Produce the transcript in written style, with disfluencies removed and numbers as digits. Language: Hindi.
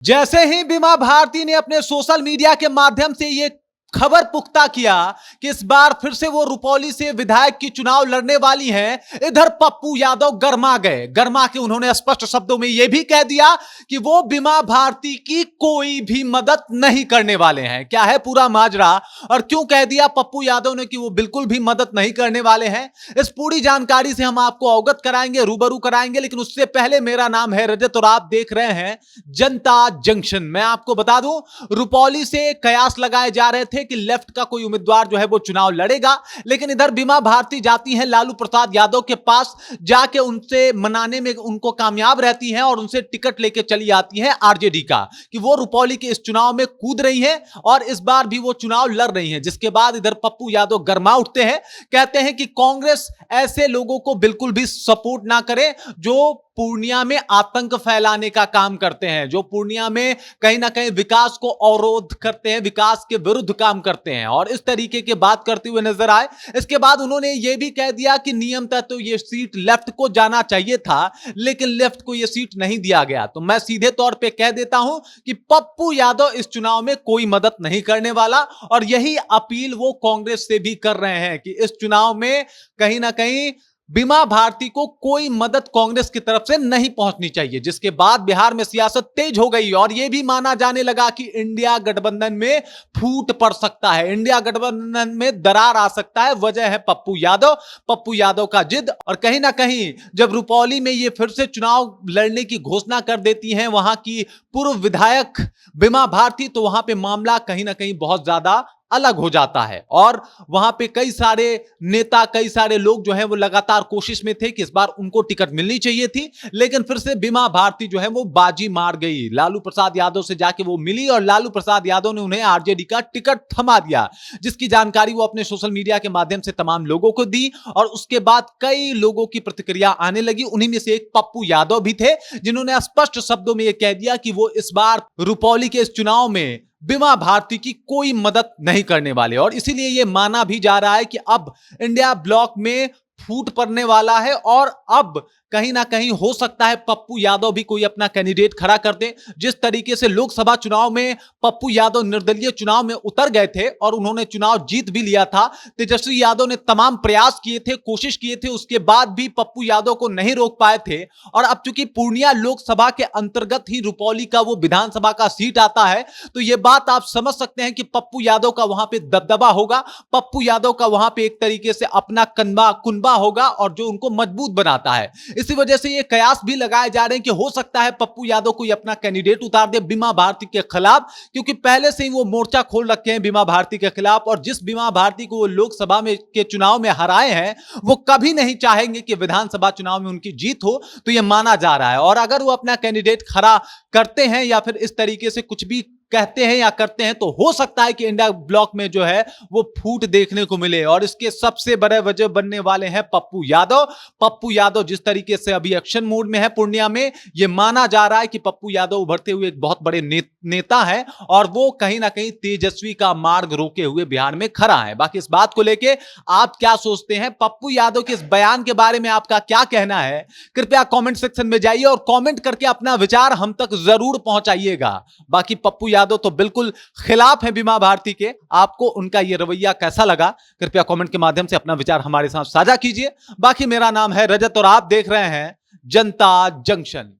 जैसे ही बीमा भारती ने अपने सोशल मीडिया के माध्यम से ये खबर पुख्ता किया कि इस बार फिर से वो रुपौली से विधायक की चुनाव लड़ने वाली हैं, इधर पप्पू यादव गरमा गए। गरमा के उन्होंने स्पष्ट शब्दों में यह भी कह दिया कि वो बीमा भारती की कोई भी मदद नहीं करने वाले हैं। क्या है पूरा माजरा और क्यों कह दिया पप्पू यादव ने कि वो बिल्कुल भी मदद नहीं करने वाले हैं, इस पूरी जानकारी से हम आपको अवगत कराएंगे, रूबरू कराएंगे। लेकिन उससे पहले, मेरा नाम है रजत और आप देख रहे हैं जनता जंक्शन। मैं आपको बता दूं, रुपौली से कयास लगाए जा रहे थे कि लेफ्ट का कोई उम्मीदवार जो है वो चुनाव लड़ेगा, लेकिन इधर बीमा भारती जाती हैं लालू प्रसाद यादव के पास, जाके उनसे मनाने में उनको कामयाब रहती हैं और उनसे टिकट लेके चली आती हैं आरजेडी का कि वो रुपौली के इस चुनाव में कूद रही है और इस बार भी वो चुनाव लड़ रही है। जिसके बाद इधर पप्पू यादव गरमा उठते हैं, कहते हैं कि कांग्रेस ऐसे लोगों को बिल्कुल भी सपोर्ट ना करे जो पूर्णिया में आतंक फैलाने का काम करते हैं, जो पूर्णिया में कहीं ना कहीं विकास को अवरोध करते हैं, विकास के विरुद्ध काम करते हैं और इस तरीके की बात करते हुए नजर आए। इसके बाद उन्होंने यह भी कह दिया कि नियमतः तो यह सीट लेफ्ट को जाना चाहिए था, लेकिन लेफ्ट को यह सीट नहीं दिया गया। तो मैं सीधे तौर पे कह देता हूं कि पप्पू यादव इस चुनाव में कोई मदद नहीं करने वाला और यही अपील वो कांग्रेस से भी कर रहे हैं कि इस चुनाव में कहीं ना कहीं बीमा भारती को कोई मदद कांग्रेस की तरफ से नहीं पहुंचनी चाहिए। जिसके बाद बिहार में सियासत तेज हो गई और यह भी माना जाने लगा कि इंडिया गठबंधन में फूट पड़ सकता है, इंडिया गठबंधन में दरार आ सकता है। वजह है पप्पू यादव का जिद। और कहीं ना कहीं जब रुपौली में ये फिर से चुनाव लड़ने की घोषणा कर देती हैं वहां की पूर्व विधायक बीमा भारती, तो वहां पे मामला कहीं ना कहीं बहुत ज्यादा अलग हो जाता है और वहां पे कई सारे नेता, कई सारे लोग जो हैं वो लगातार कोशिश में थे कि इस बार उनको टिकट मिलनी चाहिए थी, लेकिन फिर से बीमा भारती जो है वो बाजी मार गई। लालू प्रसाद यादव से जाके वो मिली और लालू प्रसाद यादव ने उन्हें आरजेडी का टिकट थमा दिया, जिसकी जानकारी वो अपने सोशल मीडिया के माध्यम से तमाम लोगों को दी और उसके बाद कई लोगों की प्रतिक्रिया आने लगी। उन्हीं में से एक पप्पू यादव भी थे जिन्होंने स्पष्ट शब्दों में यह कह दिया कि वो इस बार रुपौली के इस चुनाव में बीमा भारती की कोई मदद नहीं करने वाले और इसीलिए यह माना भी जा रहा है कि अब इंडिया ब्लॉक में फूट पड़ने वाला है और अब कहीं ना कहीं हो सकता है पप्पू यादव भी कोई अपना कैंडिडेट खड़ा कर दे। जिस तरीके से लोकसभा चुनाव में पप्पू यादव निर्दलीय चुनाव में उतर गए थे और उन्होंने चुनाव जीत भी लिया था, तेजस्वी यादव ने तमाम प्रयास किए थे, कोशिश किए थे, उसके बाद भी पप्पू यादव को नहीं रोक पाए थे। और अब चूंकि पूर्णिया लोकसभा के अंतर्गत ही रुपौली का वो विधानसभा का सीट आता है, तो ये बात आप समझ सकते हैं कि पप्पू यादव का वहां पे दबदबा होगा, पप्पू यादव का वहां पे एक तरीके से अपना कुनबा होगा और जो उनको मजबूत बनाता है। इसी वजह से ये कयास भी लगाए जा रहे हैं कि हो सकता है पप्पू यादव कोई अपना कैंडिडेट उतार दे बीमा भारती के खिलाफ, क्योंकि पहले से ही वो मोर्चा खोल रखे हैं बीमा भारती के खिलाफ और जिस बीमा भारती को वो लोकसभा में के चुनाव में हराए हैं वो कभी नहीं चाहेंगे कि विधानसभा चुनाव में उनकी जीत हो। तो ये माना जा रहा है और अगर वो अपना कैंडिडेट खड़ा करते हैं या फिर इस तरीके से कुछ भी कहते हैं या करते हैं, तो हो सकता है कि इंडिया ब्लॉक में जो है वो फूट देखने को मिले और इसके सबसे बड़े वजह बनने वाले हैं पप्पू यादव। पप्पू यादव जिस तरीके से अभी एक्शन मोड में है पूर्णिया में, ये माना जा रहा है कि पप्पू यादव उभरते हुए एक बहुत बड़े नेता है और वो कहीं ना कहीं तेजस्वी का मार्ग रोके हुए बिहार में खड़ा है। बाकी इस बात को लेके आप क्या सोचते हैं, पप्पू यादव के इस बयान के बारे में आपका क्या कहना है? कृपया कॉमेंट सेक्शन में जाइए और कॉमेंट करके अपना विचार हम तक जरूर पहुंचाइएगा। बाकी पप्पू यादव तो बिल्कुल खिलाफ है बीमा भारती के। आपको उनका यह रवैया कैसा लगा, कृपया कमेंट के माध्यम से अपना विचार हमारे साथ साझा कीजिए। बाकी मेरा नाम है रजत और आप देख रहे हैं जनता जंक्शन।